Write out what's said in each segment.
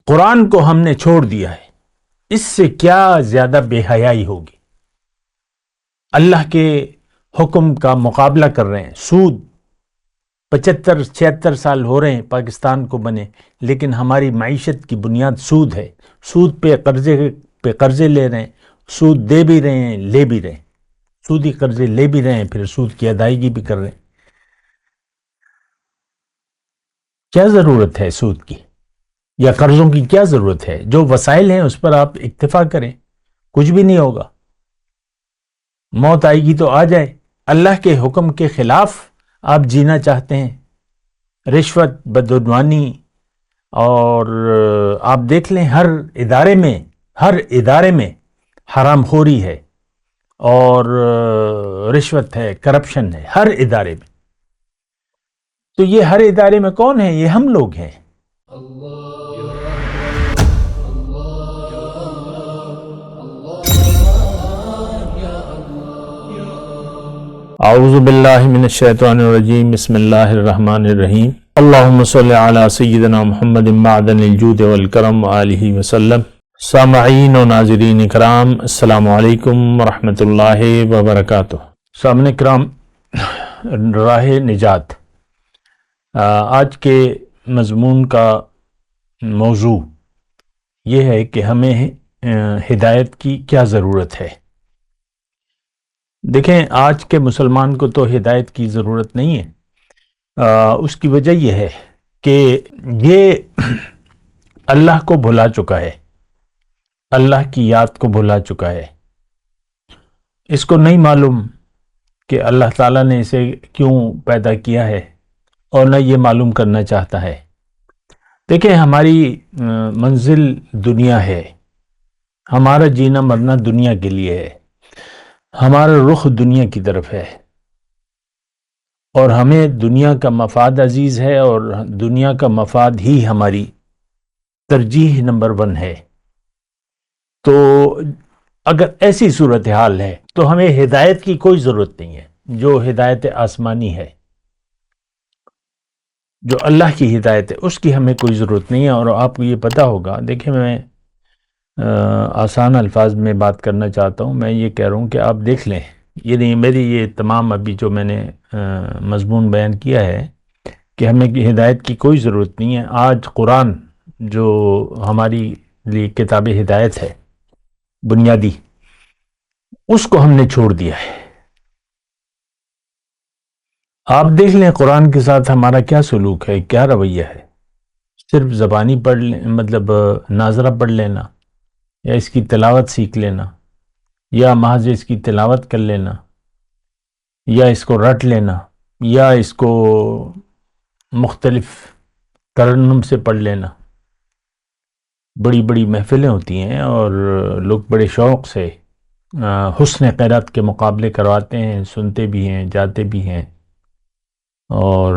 قرآن کو ہم نے چھوڑ دیا ہے، اس سے کیا زیادہ بے حیائی ہوگی؟ اللہ کے حکم کا مقابلہ کر رہے ہیں. سود 75-76 سال ہو رہے ہیں پاکستان کو بنے، لیکن ہماری معیشت کی بنیاد سود ہے. سود پہ قرضے لے رہے ہیں، سود دے بھی رہے ہیں، لے بھی رہے ہیں، سودی قرضے لے بھی رہے ہیں، پھر سود کی ادائیگی بھی کر رہے ہیں. کیا ضرورت ہے سود کی یا قرضوں کی؟ کیا ضرورت ہے؟ جو وسائل ہیں اس پر آپ اکتفا کریں، کچھ بھی نہیں ہوگا. موت آئے گی تو آ جائے. اللہ کے حکم کے خلاف آپ جینا چاہتے ہیں، رشوت، بدعنوانی، اور آپ دیکھ لیں ہر ادارے میں حرام خوری ہے اور رشوت ہے، کرپشن ہے ہر ادارے میں. تو یہ ہر ادارے میں کون ہے؟ یہ ہم لوگ ہیں. اعوذ باللہ من الشیطان الرجیم، بسم اللہ الرحمن الرحیم. اللہم صلی علی سیدنا محمد معدن الجود والکرم وآلہ وسلم. سامعین و ناظرین کرام، السلام علیکم ورحمۃ اللہ وبرکاتہ. سامعین کرام، راہ نجات. آج کے مضمون کا موضوع یہ ہے کہ ہمیں ہدایت کی کیا ضرورت ہے. دیکھیں، آج کے مسلمان کو تو ہدایت کی ضرورت نہیں ہے. اس کی وجہ یہ ہے کہ یہ اللہ کو بھلا چکا ہے، اللہ کی یاد کو بھلا چکا ہے. اس کو نہیں معلوم کہ اللہ تعالیٰ نے اسے کیوں پیدا کیا ہے، اور نہ یہ معلوم کرنا چاہتا ہے. دیکھیں، ہماری منزل دنیا ہے، ہمارا جینا مرنا دنیا کے لیے ہے، ہمارا رخ دنیا کی طرف ہے، اور ہمیں دنیا کا مفاد عزیز ہے، اور دنیا کا مفاد ہی ہماری ترجیح نمبر 1 ہے. تو اگر ایسی صورتحال ہے تو ہمیں ہدایت کی کوئی ضرورت نہیں ہے. جو ہدایت آسمانی ہے، جو اللہ کی ہدایت ہے، اس کی ہمیں کوئی ضرورت نہیں ہے. اور آپ کو یہ پتہ ہوگا، دیکھیں میں آسان الفاظ میں بات کرنا چاہتا ہوں. میں یہ کہہ رہا ہوں کہ آپ دیکھ لیں، یہ نہیں میری یہ تمام ابھی جو میں نے مضمون بیان کیا ہے کہ ہمیں ہدایت کی کوئی ضرورت نہیں ہے. آج قرآن جو ہماری لیے کتاب ہدایت ہے بنیادی، اس کو ہم نے چھوڑ دیا ہے. آپ دیکھ لیں قرآن کے ساتھ ہمارا کیا سلوک ہے، کیا رویہ ہے. صرف زبانی پڑھ لیں، مطلب ناظرہ پڑھ لینا، یا اس کی تلاوت سیکھ لینا، یا محض اس کی تلاوت کر لینا، یا اس کو رٹ لینا، یا اس کو مختلف ترنم سے پڑھ لینا. بڑی بڑی محفلیں ہوتی ہیں اور لوگ بڑے شوق سے حسن قرأت کے مقابلے کرواتے ہیں، سنتے بھی ہیں، جاتے بھی ہیں، اور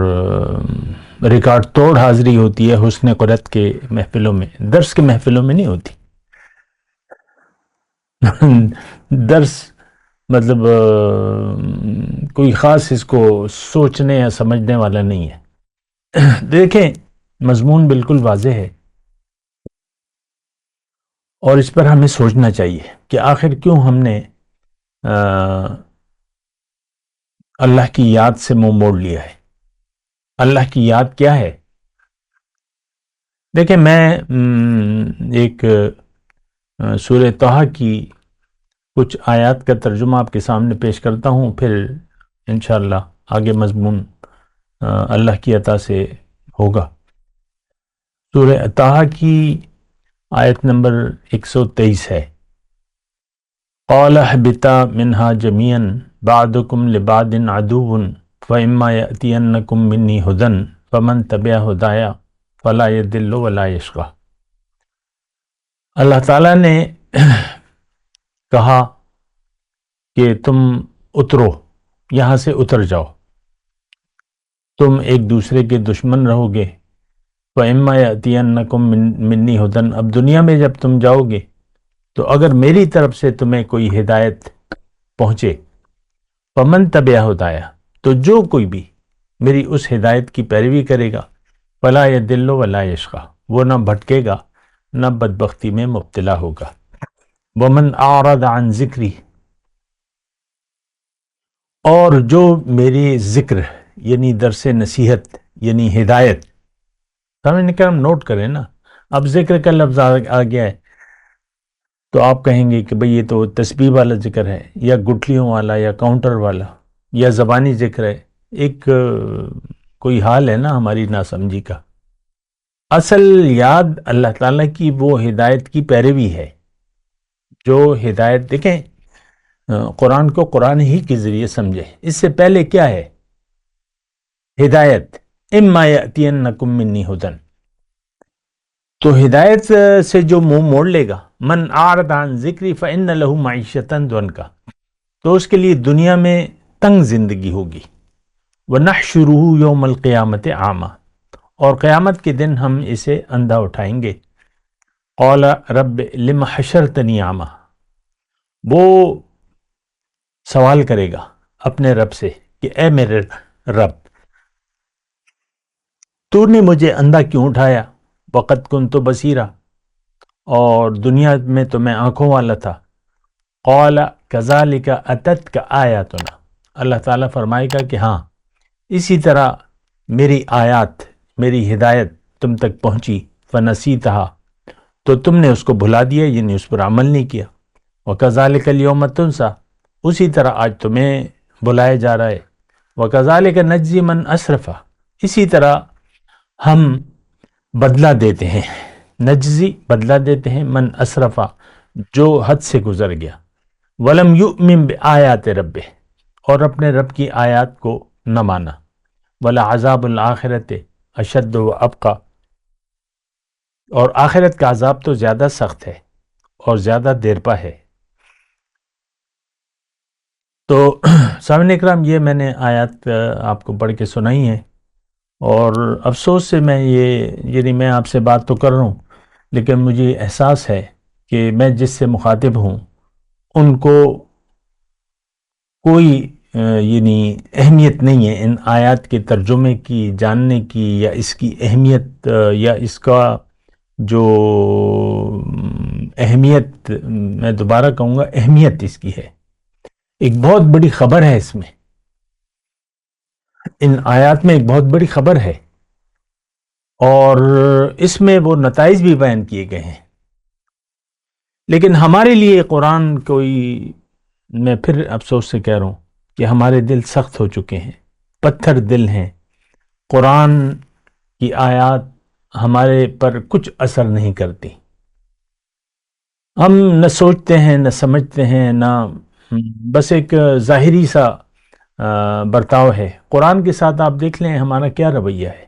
ریکارڈ توڑ حاضری ہوتی ہے حسن قرأت کے محفلوں میں. درس کے محفلوں میں نہیں ہوتی. درس مطلب کوئی خاص اس کو سوچنے یا سمجھنے والا نہیں ہے. دیکھیں، مضمون بالکل واضح ہے، اور اس پر ہمیں سوچنا چاہیے کہ آخر کیوں ہم نے اللہ کی یاد سے منہ موڑ لیا ہے. اللہ کی یاد کیا ہے؟ دیکھیں، میں ایک سورہ طٰہٰ کی کچھ آیات کا ترجمہ آپ کے سامنے پیش کرتا ہوں، پھر انشاءاللہ آگے مضمون اللہ کی عطا سے ہوگا. سورہ طٰہٰ کی آیت نمبر 123 ہے. قَالَ اهْبِطَا مِنْهَا جَمِيعًا بَعْضُكُمْ لِبَعْضٍ عَدُوٌّ فَإِمَّا يَأْتِيَنَّكُم مِّنِّي هُدًى فَمَن تَبِعَ هُدَايَ فَلَا يَضِلُّ وَلَا يَشْقَىٰ. اللہ تعالیٰ نے کہا کہ تم اترو، یہاں سے اتر جاؤ، تم ایک دوسرے کے دشمن رہو گے. فَإِمَّا يَأْتِيَنَّكُم مِّنِّي هُدًى، اب دنیا میں جب تم جاؤ گے تو اگر میری طرف سے تمہیں کوئی ہدایت پہنچے، فَمَن تَبِعَ هُدَايَ، تو جو کوئی بھی میری اس ہدایت کی پیروی کرے گا، فَلَا يَضِلُّ وَلَا يَشْقَىٰ، وہ نہ بھٹکے گا نہ بدبختی میں مبتلا ہوگا۔ ومن اعرض عن ذکری، اور جو میری ذکر یعنی درس نصیحت یعنی ہدایت، سامنے کہ ہم نوٹ کریں نا، اب ذکر کا لفظ آ گیا ہے تو آپ کہیں گے کہ بھئی یہ تو تسبیح والا ذکر ہے، یا گٹھلیوں والا، یا کاؤنٹر والا، یا زبانی ذکر ہے۔ ایک کوئی حال ہے نا ہماری ناسمجھی کا۔ اصل یاد اللہ تعالیٰ کی وہ ہدایت کی پیروی ہے، جو ہدایت دیکھیں قرآن کو قرآن ہی کے ذریعے سمجھے۔ اس سے پہلے کیا ہے؟ ہدایت، اما یأتینکم منی ھدی، تو ہدایت سے جو منہ موڑ لے گا، من اعرض عن ذکری فإن لہ معیشۃ ضنکا، تو اس کے لیے دنیا میں تنگ زندگی ہوگی۔ ونحشرہ یوم القیامۃ اعمی، اور قیامت کے دن ہم اسے اندھا اٹھائیں گے۔ قال رب لم حشرتنی اعمی، وہ سوال کرے گا اپنے رب سے کہ اے میرے رب، تو نے مجھے اندھا کیوں اٹھایا؟ وقت کنت بصیرا، اور دنیا میں تو میں آنکھوں والا تھا۔ قال کذالک اتتک آیاتنا، اللہ تعالیٰ فرمائے گا کہ ہاں اسی طرح میری آیات، میری ہدایت تم تک پہنچی، فنسیتہا، تو تم نے اس کو بھلا دیا، یعنی اس پر عمل نہیں کیا۔ وکذالک الیوم تنسیٰ، اسی طرح آج تمہیں بلایا جا رہا ہے۔ وکذالک نجزی من اسرف، اسی طرح ہم بدلہ دیتے ہیں، نجزی بدلہ دیتے ہیں، من اسرفا جو حد سے گزر گیا، ولم یؤمن بآیات ربہ، اور اپنے رب کی آیات کو نہ مانا، ولعذاب الآخرۃ اشد وابقی، اور آخرت کا عذاب تو زیادہ سخت ہے اور زیادہ دیر پا ہے۔ تو سامعین اکرام، یہ میں نے آیات آپ کو پڑھ کے سنائی ہیں، اور افسوس سے میں یعنی میں آپ سے بات تو کر رہا ہوں، لیکن مجھے احساس ہے کہ میں جس سے مخاطب ہوں ان کو کوئی یعنی اہمیت نہیں ہے ان آیات کے ترجمے کی، جاننے کی، یا اس کی اہمیت، یا اس کا جو اہمیت، میں دوبارہ کہوں گا اہمیت اس کی ہے، ایک بہت بڑی خبر ہے اس میں، ان آیات میں ایک بہت بڑی خبر ہے، اور اس میں وہ نتائج بھی بیان کیے گئے ہیں۔ لیکن ہمارے لیے قرآن کوئی، میں پھر افسوس سے کہہ رہا ہوں کہ ہمارے دل سخت ہو چکے ہیں، پتھر دل ہیں، قرآن کی آیات ہمارے پر کچھ اثر نہیں کرتی، ہم نہ سوچتے ہیں، نہ سمجھتے ہیں، نہ بس ایک ظاہری سا برتاؤ ہے۔ قرآن کے ساتھ آپ دیکھ لیں ہمارا کیا رویہ ہے،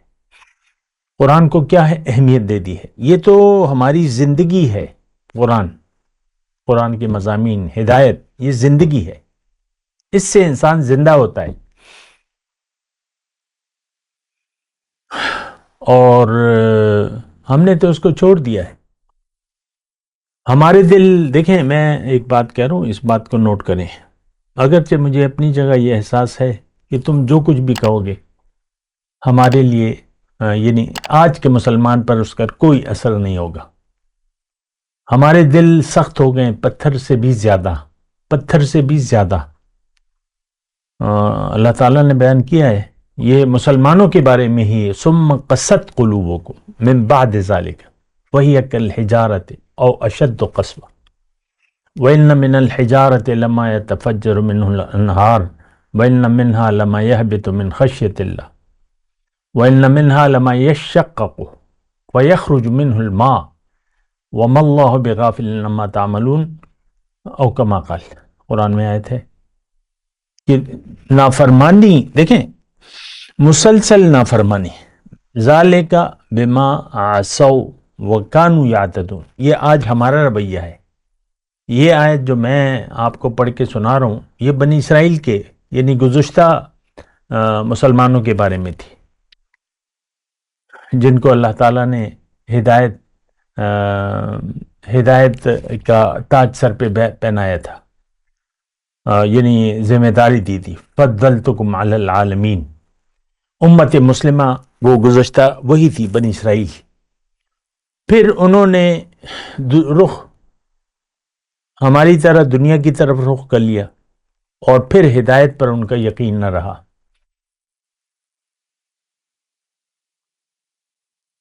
قرآن کو کیا ہے اہمیت دے دی ہے۔ یہ تو ہماری زندگی ہے، قرآن کے مضامین، ہدایت، یہ زندگی ہے، اس سے انسان زندہ ہوتا ہے۔ اور ہم نے تو اس کو چھوڑ دیا ہے۔ ہمارے دل، دیکھیں میں ایک بات کہہ رہا ہوں، اس بات کو نوٹ کریں، اگرچہ مجھے اپنی جگہ یہ احساس ہے کہ تم جو کچھ بھی کہو گے ہمارے لیے یعنی آج کے مسلمان پر اس کا کوئی اثر نہیں ہوگا۔ ہمارے دل سخت ہو گئے، پتھر سے بھی زیادہ، پتھر سے بھی زیادہ۔ اللہ تعالیٰ نے بیان کیا ہے یہ مسلمانوں کے بارے میں ہی، ثم قست قلوبکم من بعد ذلک وہی کالحجارۃ او اشد قسوہ وَإِنَّ مِنَ الْحِجَارَةِ لَمَا يَتَفَجَّرُ مِنْهُ الْأَنْهَارُ وَإِنَّ مِنْهَا لَمَا يَهْبِطُ مِنْ خَشْيَةِ اللَّهِ وَإِنَّ مِنْهَا لَمَا يَشَّقَّقُ وَيَخْرُجُ مِنْهُ الْمَاءُ وَمَا اللَّهُ بِغَافِلٍ عَمَّا تَعْمَلُونَ، او کما قال، قرآن میں آیت ہے کہ نافرمانی، دیکھیں مسلسل نافرمانی، ذَلِكَ بِمَا عَصَوْا وَكَانُوا يَعْتَدُونَ، یہ آج ہمارا رویہ ہے۔ یہ آیت جو میں آپ کو پڑھ کے سنا رہا ہوں، یہ بنی اسرائیل کے یعنی گزشتہ مسلمانوں کے بارے میں تھی، جن کو اللہ تعالیٰ نے ہدایت کا تاج سر پہ پہنایا تھا، یعنی ذمہ داری دی تھی، فضلتکم علی العالمین۔ امت مسلمہ وہ گزشتہ وہی تھی، بنی اسرائیل۔ پھر انہوں نے رخ ہماری طرح دنیا کی طرف رخ کر لیا اور پھر ہدایت پر ان کا یقین نہ رہا۔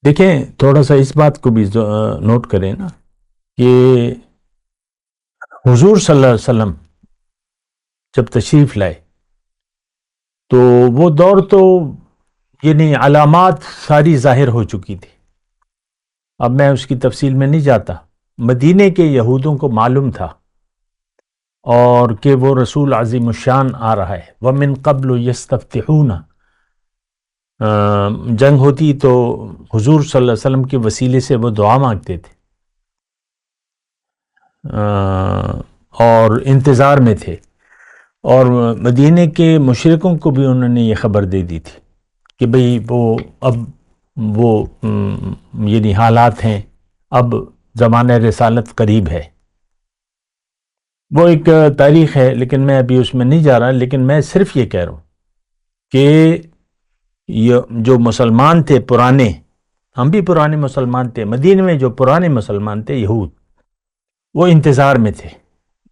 دیکھیں تھوڑا سا اس بات کو بھی نوٹ کریں نا کہ حضور صلی اللہ علیہ وسلم جب تشریف لائے تو وہ دور تو یعنی علامات ساری ظاہر ہو چکی تھی۔ اب میں اس کی تفصیل میں نہیں جاتا۔ مدینے کے یہودوں کو معلوم تھا اور کہ وہ رسول عظیم الشان آ رہا ہے۔ وَمِن قَبْلُ يَسْتَفْتِحُونَ، جنگ ہوتی تو حضور صلی اللہ علیہ وسلم کے وسیلے سے وہ دعا مانگتے تھے اور انتظار میں تھے، اور مدینے کے مشرکوں کو بھی انہوں نے یہ خبر دے دی تھی کہ بھئی وہ یعنی حالات ہیں، اب زمانہ رسالت قریب ہے۔ وہ ایک تاریخ ہے لیکن میں ابھی اس میں نہیں جا رہا، لیکن میں صرف یہ کہہ رہا ہوں کہ جو مسلمان تھے پرانے، ہم بھی پرانے مسلمان تھے، مدینے میں جو پرانے مسلمان تھے یہود، وہ انتظار میں تھے،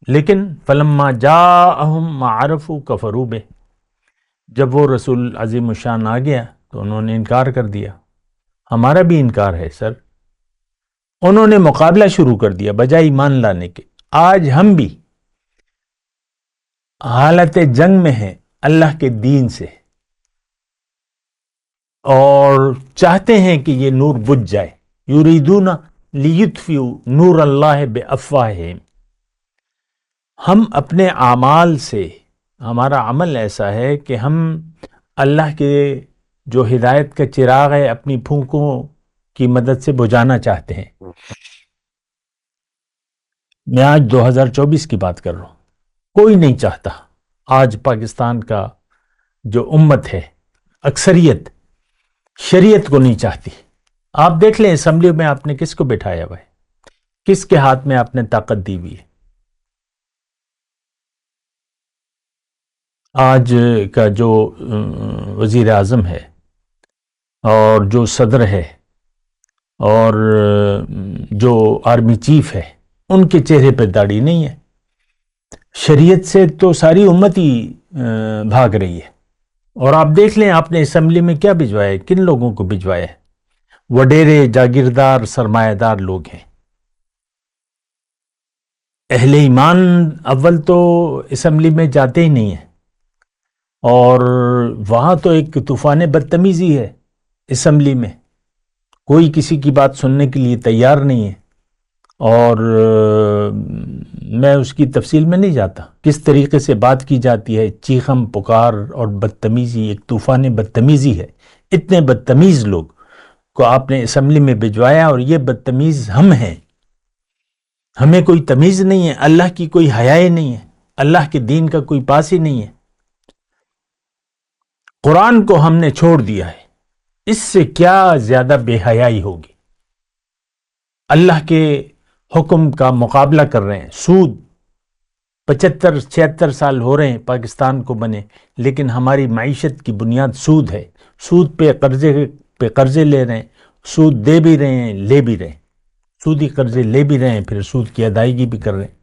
لیکن فلما جاءہم ما عرفوا کفروا بہ، جب وہ رسول عظیم الشان آ گیا تو انہوں نے انکار کر دیا۔ ہمارا بھی انکار ہے سر، انہوں نے مقابلہ شروع کر دیا بجائے ایمان لانے کے۔ آج ہم بھی حالت جنگ میں ہیں اللہ کے دین سے، اور چاہتے ہیں کہ یہ نور بجھ جائے۔ یریدون لیطفئوا نور اللہ بافواہہم، ہم اپنے اعمال سے، ہمارا عمل ایسا ہے کہ ہم اللہ کے جو ہدایت کا چراغ ہے اپنی پھونکوں کی مدد سے بجھانا چاہتے ہیں۔ میں آج 2024 کی بات کر رہا ہوں، کوئی نہیں چاہتا۔ آج پاکستان کا جو امت ہے، اکثریت شریعت کو نہیں چاہتی۔ آپ دیکھ لیں اسمبلی میں آپ نے کس کو بٹھایا ہوا ہے، کس کے ہاتھ میں آپ نے طاقت دی ہوئی ہے۔ آج کا جو وزیر اعظم ہے اور جو صدر ہے اور جو آرمی چیف ہے، ان کے چہرے پہ داڑھی نہیں ہے۔ شریعت سے تو ساری امت ہی بھاگ رہی ہے۔ اور آپ دیکھ لیں آپ نے اسمبلی میں کیا بھجوایا ہے، کن لوگوں کو بھجوایا ہے؟ وڈیرے جاگیردار سرمایہ دار لوگ ہیں۔ اہل ایمان اول تو اسمبلی میں جاتے ہی نہیں ہیں، اور وہاں تو ایک طوفان بدتمیزی ہے اسمبلی میں، کوئی کسی کی بات سننے کے لیے تیار نہیں ہے۔ اور میں اس کی تفصیل میں نہیں جاتا، کس طریقے سے بات کی جاتی ہے، چیخم پکار اور بدتمیزی، ایک طوفان بدتمیزی ہے۔ اتنے بدتمیز لوگ کو آپ نے اسمبلی میں بھجوایا، اور یہ بدتمیز ہم ہیں۔ ہمیں کوئی تمیز نہیں ہے، اللہ کی کوئی حیا نہیں ہے، اللہ کے دین کا کوئی پاس ہی نہیں ہے۔ قرآن کو ہم نے چھوڑ دیا ہے، اس سے کیا زیادہ بے حیائی ہوگی؟ اللہ کے حکم کا مقابلہ کر رہے ہیں۔ سود 75-76 سال ہو رہے ہیں پاکستان کو بنے، لیکن ہماری معیشت کی بنیاد سود ہے۔ سود پہ قرضے لے رہے ہیں، سود دے بھی رہے ہیں، لے بھی رہے ہیں، سودی قرضے لے بھی رہے ہیں، پھر سود کی ادائیگی بھی کر رہے ہیں۔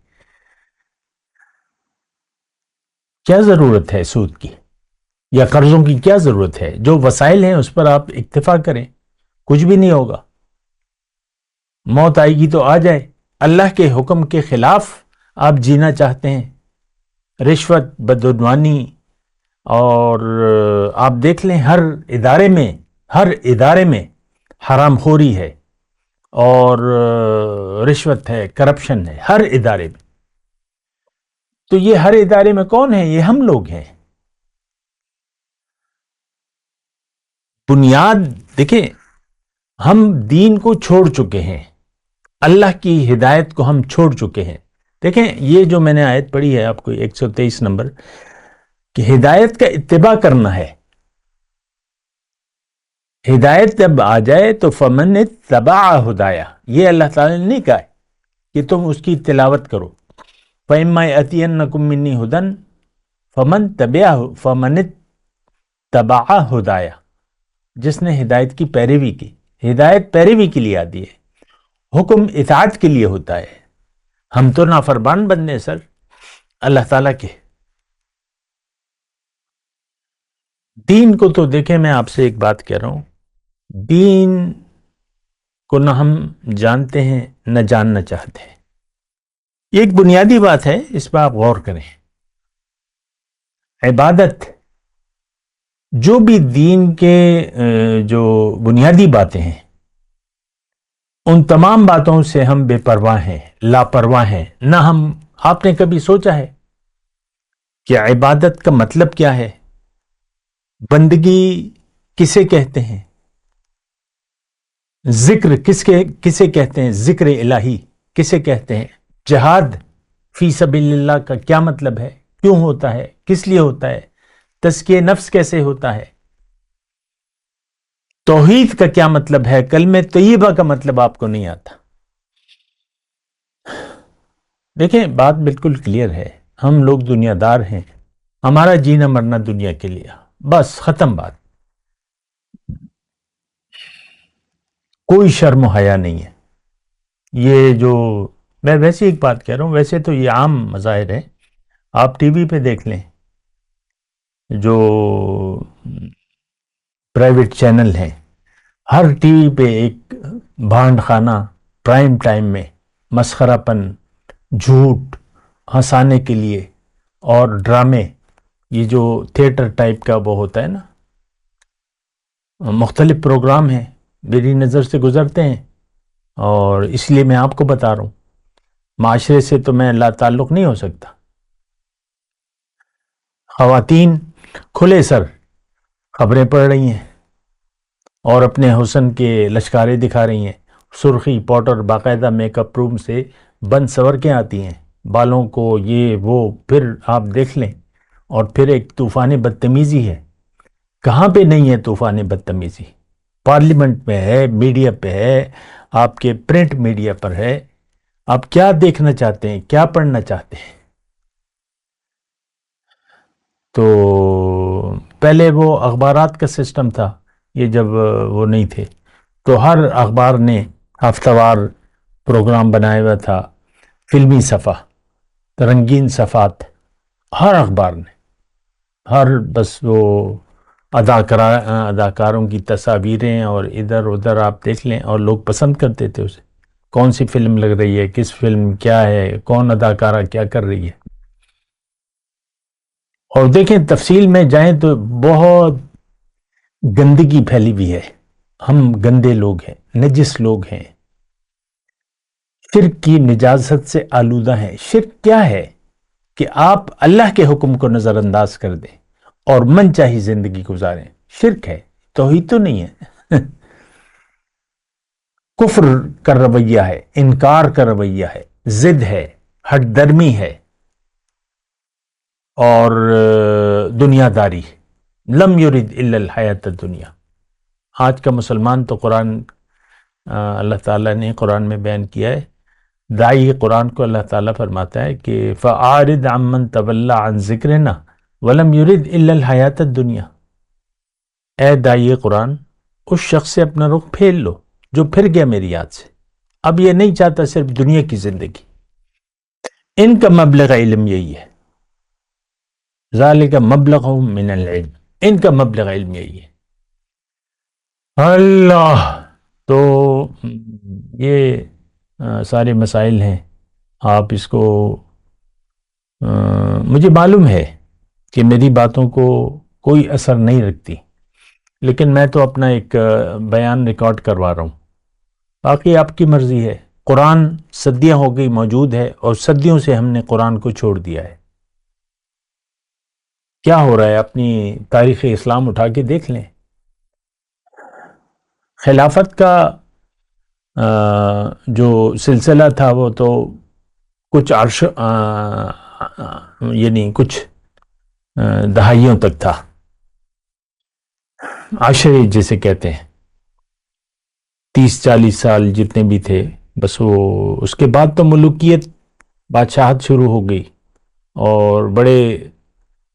کیا ضرورت ہے سود کی یا قرضوں کی؟ کیا ضرورت ہے؟ جو وسائل ہیں اس پر آپ اکتفا کریں، کچھ بھی نہیں ہوگا۔ موت آئے گی تو آ جائے۔ اللہ کے حکم کے خلاف آپ جینا چاہتے ہیں، رشوت، بدعنوانی، اور آپ دیکھ لیں ہر ادارے میں حرام خوری ہے اور رشوت ہے، کرپشن ہے ہر ادارے میں۔ تو یہ ہر ادارے میں کون ہے؟ یہ ہم لوگ ہیں۔ بنیاد دیکھیں، ہم دین کو چھوڑ چکے ہیں، اللہ کی ہدایت کو ہم چھوڑ چکے ہیں۔ دیکھیں یہ جو میں نے آیت پڑھی ہے آپ کو 123 نمبر، کہ ہدایت کا اتباع کرنا ہے۔ ہدایت جب آ جائے تو فمن اتبع ہدایا، یہ اللہ تعالی نے نہیں کہا ہے کہ تم اس کی تلاوت کرو۔ فَإِمَّا يَأْتِيَنَّكُم مِّنِّي هُدًى فَمَنِ اتَّبَعَ ہدایا، جس نے ہدایت کی پیروی کی۔ ہدایت پیروی کے لیے آتی ہے، حکم اطاعت کے لیے ہوتا ہے. ہم تو نافرمان بندے سر اللہ تعالیٰ کے. دین کو تو دیکھیں، میں آپ سے ایک بات کہہ رہا ہوں، دین کو نہ ہم جانتے ہیں نہ جاننا چاہتے ہیں. یہ ایک بنیادی بات ہے، اس پہ آپ غور کریں. عبادت، جو بھی دین کے جو بنیادی باتیں ہیں، ان تمام باتوں سے ہم بے پرواہ ہیں، لاپرواہ ہیں. نہ آپ نے کبھی سوچا ہے کہ عبادت کا مطلب کیا ہے؟ بندگی کسے کہتے ہیں؟ ذکر کسے کہتے ہیں؟ ذکر الہی کسے کہتے ہیں؟ جہاد فی سبیل اللہ کا کیا مطلب ہے؟ کیوں ہوتا ہے؟ کس لیے ہوتا ہے؟ تزکیہ نفس کیسے ہوتا ہے؟ توحید کا کیا مطلب ہے؟ کلمہ طیبہ کا مطلب آپ کو نہیں آتا. دیکھیں، بات بالکل کلیئر ہے. ہم لوگ دنیا دار ہیں، ہمارا جینا مرنا دنیا کے لیے، بس ختم بات. کوئی شرم و حیا نہیں ہے. یہ جو میں ویسے ایک بات کہہ رہا ہوں، ویسے تو یہ عام مظاہر ہے. آپ ٹی وی پہ دیکھ لیں، جو پرائیویٹ چینل ہیں، ہر ٹی وی پہ ایک بھانڈ خانہ پرائم ٹائم میں مسخرہ پن، جھوٹ، ہنسانے کے لیے اور ڈرامے، یہ جو تھیٹر ٹائپ کا وہ ہوتا ہے نا، مختلف پروگرام ہیں، میری نظر سے گزرتے ہیں. اور اس لیے میں آپ کو بتا رہا ہوں، معاشرے سے تو میں لا تعلق نہیں ہو سکتا. خواتین کھلے سر خبریں پڑھ رہی ہیں اور اپنے حسن کے لشکارے دکھا رہی ہیں. سرخی پاؤڈر باقاعدہ میک اپ روم سے بند سور کے آتی ہیں، بالوں کو یہ وہ، پھر آپ دیکھ لیں. اور پھر ایک طوفان بدتمیزی ہے. کہاں پہ نہیں ہے طوفان بدتمیزی؟ پارلیمنٹ میں ہے، میڈیا پہ ہے، آپ کے پرنٹ میڈیا پر ہے. آپ کیا دیکھنا چاہتے ہیں؟ کیا پڑھنا چاہتے ہیں؟ تو پہلے وہ اخبارات کا سسٹم تھا، یہ جب وہ نہیں تھے تو ہر اخبار نے ہفتہ وار پروگرام بنایا ہوا تھا، فلمی صفحہ، رنگین صفحات، ہر اخبار نے. ہر بس وہ اداکاروں کی تصاویریں اور ادھر ادھر آپ دیکھ لیں، اور لوگ پسند کرتے تھے اسے. کون سی فلم لگ رہی ہے، کس فلم کیا ہے، کون اداکارہ کیا کر رہی ہے. اور دیکھیں تفصیل میں جائیں تو بہت گندگی پھیلی ہوئی ہے. ہم گندے لوگ ہیں، نجس لوگ ہیں، شرک کی نجاست سے آلودہ ہیں. شرک کیا ہے؟ کہ آپ اللہ کے حکم کو نظر انداز کر دیں اور من چاہی زندگی گزاریں. شرک ہے، توحید تو نہیں ہے. کفر کا رویہ ہے، انکار کا رویہ ہے، ضد ہے، ہٹ درمی ہے، اور دنیا داری. لم یرد الا الحیات الدنیا. آج کا مسلمان تو قرآن، اللہ تعالیٰ نے قرآن میں بیان کیا ہے، داعی قرآن کو اللہ تعالیٰ فرماتا ہے کہ فَأَعْرِضْ عَمَّنْ تَوَلَّىٰ عَنْ ذِكْرِنَا وَلَمْ يُرِدْ إِلَّا الْحَيَاةَ الدُّنْيَا. اے داعی قرآن، اس شخص سے اپنا رخ پھیر لو جو پھر گیا میری یاد سے، اب یہ نہیں چاہتا صرف دنیا کی زندگی. ان کا مبلغ علم یہی ہے، ذالک مبلغہم من العلم، ان کا مبلغ علم یہی ہے. اللہ تو یہ سارے مسائل ہیں. آپ اس کو مجھے معلوم ہے کہ میری باتوں کو کوئی اثر نہیں رکھتی، لیکن میں تو اپنا ایک بیان ریکارڈ کروا رہا ہوں. باقی آپ کی مرضی ہے. قرآن صدیاں ہو گئی موجود ہے، اور صدیوں سے ہم نے قرآن کو چھوڑ دیا ہے. کیا ہو رہا ہے؟ اپنی تاریخ اسلام اٹھا کے دیکھ لیں. خلافت کا جو سلسلہ تھا وہ تو کچھ عرش یعنی کچھ دہائیوں تک تھا، عشرے جسے کہتے ہیں، 30-40 سال جتنے بھی تھے بس. وہ اس کے بعد تو ملوکیت، بادشاہت شروع ہو گئی، اور بڑے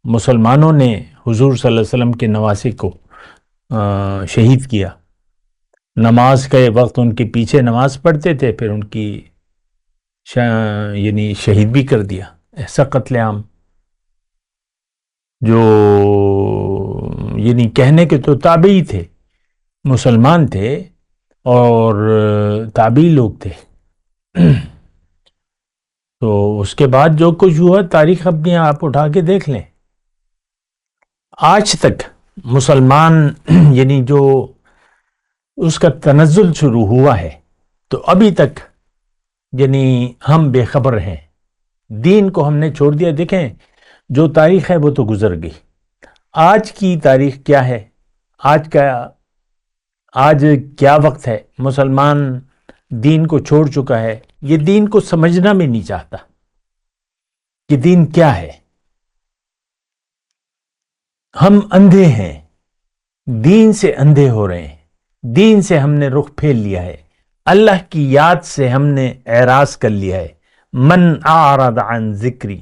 مسلمانوں نے حضور صلی اللہ علیہ وسلم کے نواسے کو شہید کیا. نماز کے وقت ان کے پیچھے نماز پڑھتے تھے، پھر ان کی یعنی شہید بھی کر دیا. ایسا قتل عام جو یعنی کہنے کے تو تابعی تھے، مسلمان تھے اور تابعی لوگ تھے. تو اس کے بعد جو کچھ ہوا تاریخ اپنی آپ اٹھا کے دیکھ لیں. آج تک مسلمان یعنی جو اس کا تنزل شروع ہوا ہے تو ابھی تک یعنی ہم بے خبر ہیں، دین کو ہم نے چھوڑ دیا. دیکھیں جو تاریخ ہے وہ تو گزر گئی. آج کی تاریخ کیا ہے، آج کیا وقت ہے. مسلمان دین کو چھوڑ چکا ہے، یہ دین کو سمجھنا بھی نہیں چاہتا کہ دین کیا ہے. ہم اندھے ہیں، دین سے اندھے ہو رہے ہیں، دین سے ہم نے رخ پھیر لیا ہے، اللہ کی یاد سے ہم نے اعراض کر لیا ہے. من اعرض عن ذکری،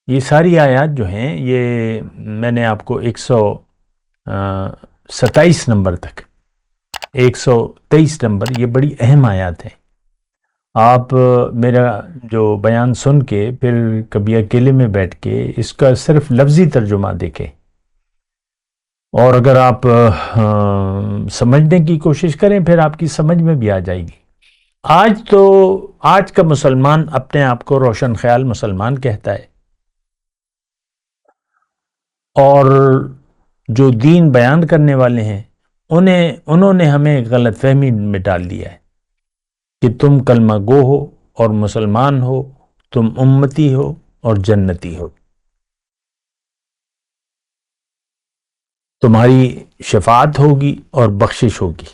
یہ ساری آیات جو ہیں یہ میں نے آپ کو 127 نمبر تک 123 نمبر یہ بڑی اہم آیات ہیں. آپ میرا جو بیان سن کے پھر کبھی اکیلے میں بیٹھ کے اس کا صرف لفظی ترجمہ دیکھیں اور اگر آپ سمجھنے کی کوشش کریں پھر آپ کی سمجھ میں بھی آ جائے گی. آج کا مسلمان اپنے آپ کو روشن خیال مسلمان کہتا ہے، اور جو دین بیان کرنے والے ہیں انہوں نے ہمیں غلط فہمی میں ڈال دیا ہے کہ تم کلمہ گو ہو اور مسلمان ہو، تم امتی ہو اور جنتی ہو، تمہاری شفاعت ہوگی اور بخشش ہوگی.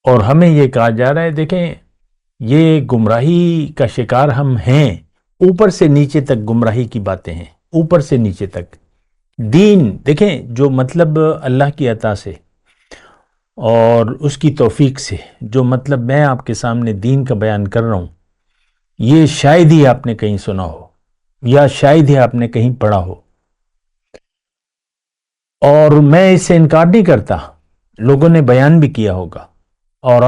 اور ہمیں یہ کہا جا رہا ہے دیکھیں یہ گمراہی کا شکار ہم ہیں، اوپر سے نیچے تک گمراہی کی باتیں ہیں، اوپر سے نیچے تک. دین دیکھیں جو مطلب اللہ کی عطا سے اور اس کی توفیق سے جو مطلب میں آپ کے سامنے دین کا بیان کر رہا ہوں، یہ شاید ہی آپ نے کہیں سنا ہو یا شاید ہی آپ نے کہیں پڑھا ہو. اور میں اس سے انکار نہیں کرتا، لوگوں نے بیان بھی کیا ہوگا اور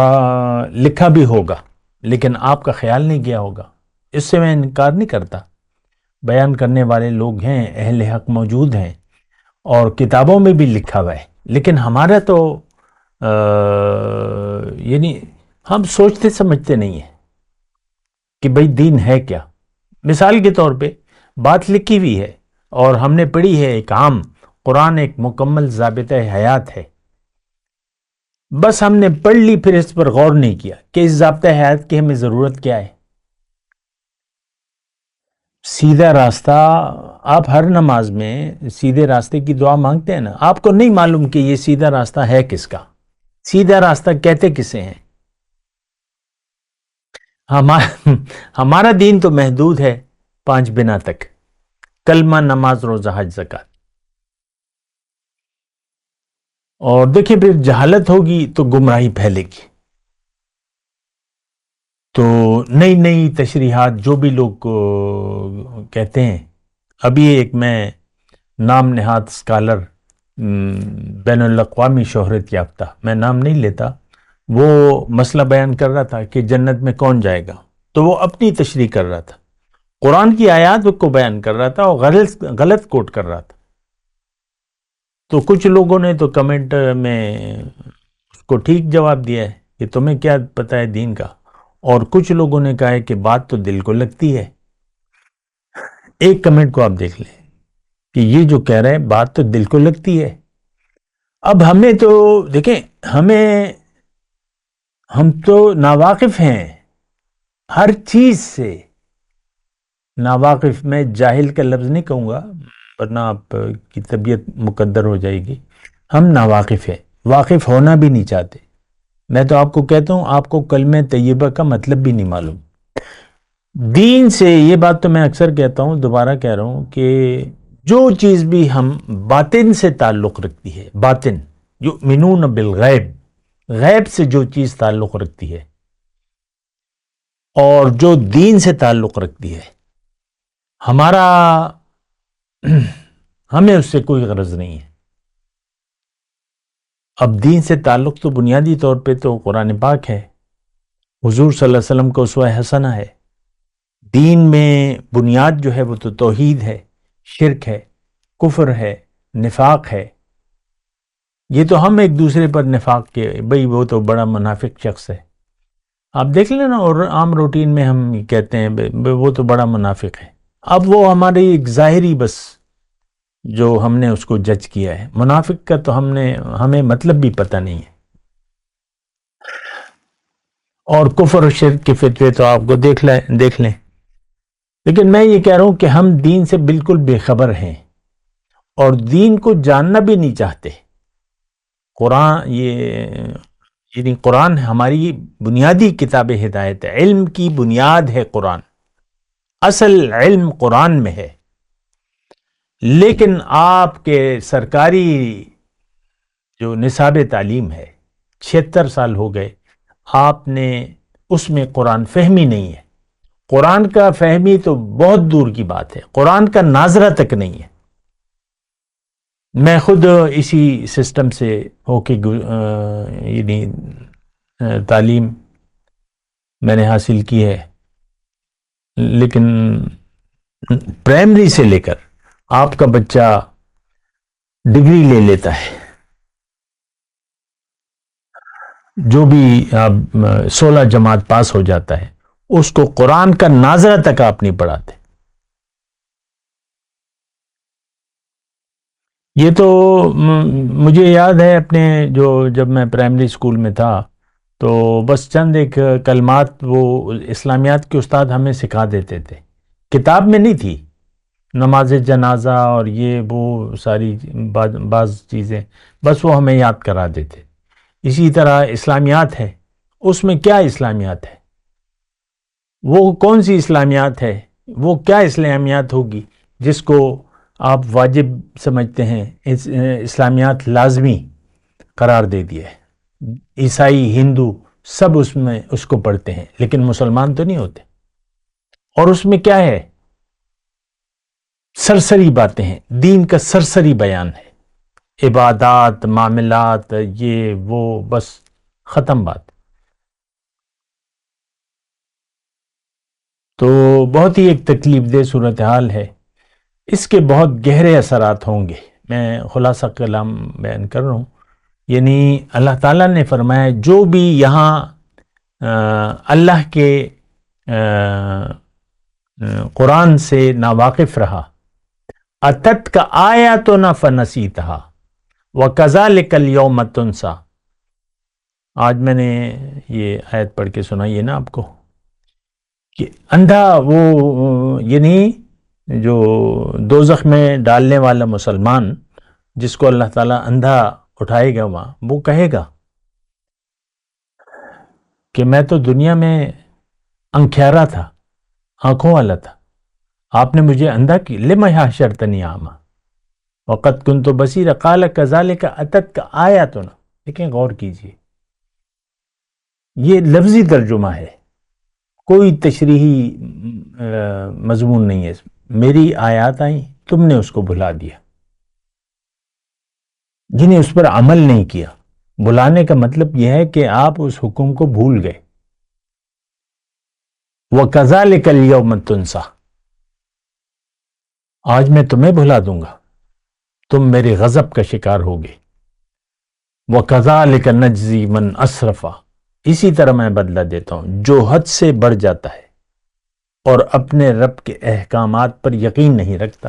لکھا بھی ہوگا، لیکن آپ کا خیال نہیں کیا ہوگا. اس سے میں انکار نہیں کرتا، بیان کرنے والے لوگ ہیں، اہل حق موجود ہیں اور کتابوں میں بھی لکھا ہوا ہے. لیکن ہمارا تو یعنی ہم سوچتے سمجھتے نہیں ہیں کہ بھئی دین ہے کیا. مثال کے طور پہ بات لکھی ہوئی ہے اور ہم نے پڑھی ہے، ایک عام قرآن ایک مکمل ضابطہ حیات ہے، بس ہم نے پڑھ لی پھر اس پر غور نہیں کیا کہ اس ضابطہ حیات کی ہمیں ضرورت کیا ہے. سیدھا راستہ، آپ ہر نماز میں سیدھے راستے کی دعا مانگتے ہیں نا، آپ کو نہیں معلوم کہ یہ سیدھا راستہ ہے کس کا، سیدھا راستہ کہتے کسے ہیں. ہمارا دین تو محدود ہے 5 بنا تک، کلمہ، نماز، روزہ، حج، زکات. اور دیکھیں پھر جہالت ہوگی تو گمراہی پھیلے گی. تو نئی نئی تشریحات جو بھی لوگ کہتے ہیں، ابھی ایک میں نام نہاد اسکالر بین الاقوامی شہرت یافتہ، میں نام نہیں لیتا، وہ مسئلہ بیان کر رہا تھا کہ جنت میں کون جائے گا، تو وہ اپنی تشریح کر رہا تھا، قرآن کی آیات کو بیان کر رہا تھا اور غلط کوٹ کر رہا تھا. تو کچھ لوگوں نے تو کمنٹ میں اس کو ٹھیک جواب دیا ہے کہ تمہیں کیا پتہ ہے دین کا، اور کچھ لوگوں نے کہا ہے کہ بات تو دل کو لگتی ہے. ایک کمنٹ کو آپ دیکھ لیں کہ یہ جو کہہ رہے ہیں بات تو دل کو لگتی ہے. اب ہمیں تو دیکھیں ہم تو ناواقف ہیں ہر چیز سے، ناواقف، میں جاہل کا لفظ نہیں کہوں گا ورنہ آپ کی طبیعت مقدر ہو جائے گی. ہم ناواقف ہیں، واقف ہونا بھی نہیں چاہتے. میں تو آپ کو کہتا ہوں آپ کو کلمہ طیبہ کا مطلب بھی نہیں معلوم. دین سے یہ بات تو میں اکثر کہتا ہوں، دوبارہ کہہ رہا ہوں کہ جو چیز بھی ہم باطن سے تعلق رکھتی ہے، باطن، یؤمنون بالغیب، غیب سے جو چیز تعلق رکھتی ہے اور جو دین سے تعلق رکھتی ہے، ہمیں اس سے کوئی غرض نہیں ہے. اب دین سے تعلق تو بنیادی طور پہ تو قرآن پاک ہے، حضور صلی اللہ علیہ وسلم کا اسوہ حسنہ ہے۔ دین میں بنیاد جو ہے وہ تو توحید ہے، شرک ہے، کفر ہے، نفاق ہے۔ یہ تو ہم ایک دوسرے پر نفاق کے بھئی وہ تو بڑا منافق شخص ہے، آپ دیکھ لیں نا، اور عام روٹین میں ہم کہتے ہیں وہ تو بڑا منافق ہے۔ اب وہ ہماری ایک ظاہری بس جو ہم نے اس کو جج کیا ہے، منافق کا تو ہمیں مطلب بھی پتہ نہیں ہے۔ اور کفر و شرک کے فتوے تو آپ کو دیکھ لیں۔ لیکن میں یہ کہہ رہا ہوں کہ ہم دین سے بالکل بے خبر ہیں اور دین کو جاننا بھی نہیں چاہتے۔ قرآن ہماری بنیادی کتاب ہدایت ہے، علم کی بنیاد ہے قرآن، اصل علم قرآن میں ہے۔ لیکن آپ کے سرکاری جو نصاب تعلیم ہے 76 سال ہو گئے، آپ نے اس میں قرآن فہمی نہیں ہے۔ قرآن کا فہمی تو بہت دور کی بات ہے، قرآن کا ناظرہ تک نہیں ہے۔ میں خود اسی سسٹم سے ہو کے یعنی تعلیم میں نے حاصل کی ہے، لیکن پرائمری سے لے کر آپ کا بچہ ڈگری لے لیتا ہے، جو بھی 16 جماعت پاس ہو جاتا ہے، اس کو قرآن کا ناظرہ تک آپ نہیں پڑھاتے۔ یہ تو مجھے یاد ہے اپنے جب میں پرائمری اسکول میں تھا تو بس چند ایک کلمات وہ اسلامیات کے استاد ہمیں سکھا دیتے تھے، کتاب میں نہیں تھی، نماز جنازہ اور یہ وہ ساری بعض چیزیں بس وہ ہمیں یاد کرا دیتے۔ اسی طرح اسلامیات ہے، اس میں کیا اسلامیات ہے، وہ کون سی اسلامیات ہے، وہ کیا اسلامیات ہوگی جس کو آپ واجب سمجھتے ہیں، اسلامیات لازمی قرار دے دیے۔ عیسائی، ہندو سب اس کو پڑھتے ہیں، لیکن مسلمان تو نہیں ہوتے۔ اور اس میں کیا ہے، سرسری باتیں ہیں، دین کا سرسری بیان ہے، عبادات، معاملات، یہ وہ، بس ختم بات۔ تو بہت ہی ایک تکلیف دہ صورتحال ہے، اس کے بہت گہرے اثرات ہوں گے۔ میں خلاصہ کلام بیان کر رہا ہوں، یعنی اللہ تعالیٰ نے فرمایا جو بھی یہاں اللہ کے قرآن سے ناواقف رہا، اتت کا آیاتنا فنسیتہا وکذالک الیوم تنسیٰ۔ آج میں نے یہ آیت پڑھ کے سنائی ہے نا آپ کو کہ اندھا وہ یعنی جو دوزخ میں ڈالنے والا مسلمان جس کو اللہ تعالیٰ اندھا اٹھائے گا وہاں، وہ کہے گا کہ میں تو دنیا میں انکھیارا تھا، آنکھوں والا تھا، آپ نے مجھے اندھا کی، لم حشرتنی اعمیٰ وقد کنت بصیرا قال کذالک اتتک آیاتنا۔ لیکن غور کیجئے، یہ لفظی ترجمہ ہے، کوئی تشریحی مضمون نہیں ہے۔ میری آیات آئیں، تم نے اس کو بھلا دیا، جنہیں اس پر عمل نہیں کیا۔ بلانے کا مطلب یہ ہے کہ آپ اس حکم کو بھول گئے۔ وَكَذَلِكَ الْيَوْمَ تُنسَىٰ، آج میں تمہیں بھلا دوں گا، تم میرے غضب کا شکار ہوگے۔ وَكَذَلِكَ نَجْزِي مَنْ أَسْرَفَ، اسی طرح میں بدلہ دیتا ہوں جو حد سے بڑھ جاتا ہے اور اپنے رب کے احکامات پر یقین نہیں رکھتا،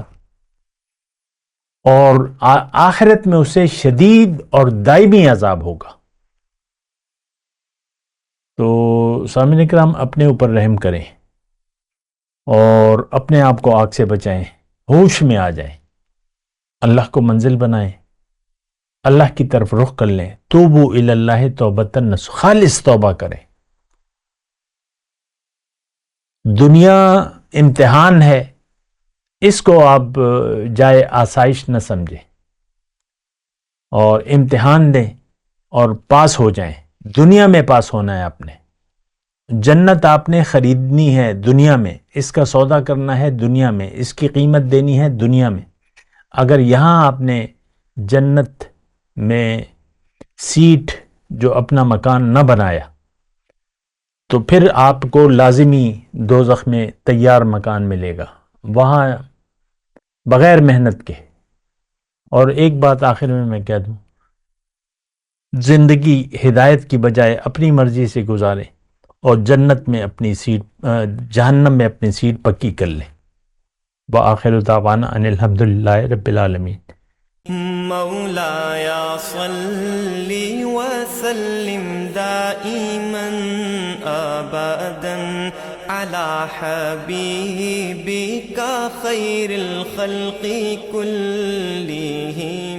اور آخرت میں اسے شدید اور دائمی عذاب ہوگا۔ تو سامعین کرام، اپنے اوپر رحم کریں اور اپنے آپ کو آگ سے بچائیں، ہوش میں آ جائیں، اللہ کو منزل بنائیں، اللہ کی طرف رخ کر لیں، توبوا الی اللہ توبۃ نصوحا، خالص توبہ کریں۔ دنیا امتحان ہے، اس کو آپ جائے آسائش نہ سمجھیں، اور امتحان دیں اور پاس ہو جائیں۔ دنیا میں پاس ہونا ہے آپ نے، جنت آپ نے خریدنی ہے دنیا میں، اس کا سودا کرنا ہے دنیا میں، اس کی قیمت دینی ہے دنیا میں۔ اگر یہاں آپ نے جنت میں سیٹ جو اپنا مکان نہ بنایا تو پھر آپ کو لازمی دوزخ میں تیار مکان ملے گا، وہاں بغیر محنت کے۔ اور ایک بات آخر میں کہہ دوں، زندگی ہدایت کی بجائے اپنی مرضی سے گزاریں اور جنت میں اپنی سیٹ، جہنم میں اپنی سیٹ پکی کر لیں۔ وآخر دعوانا ان الحمدللہ رب العالمین۔ مولاي صل وسلم دائما ابدا على حبيبك خير الخلق كلهم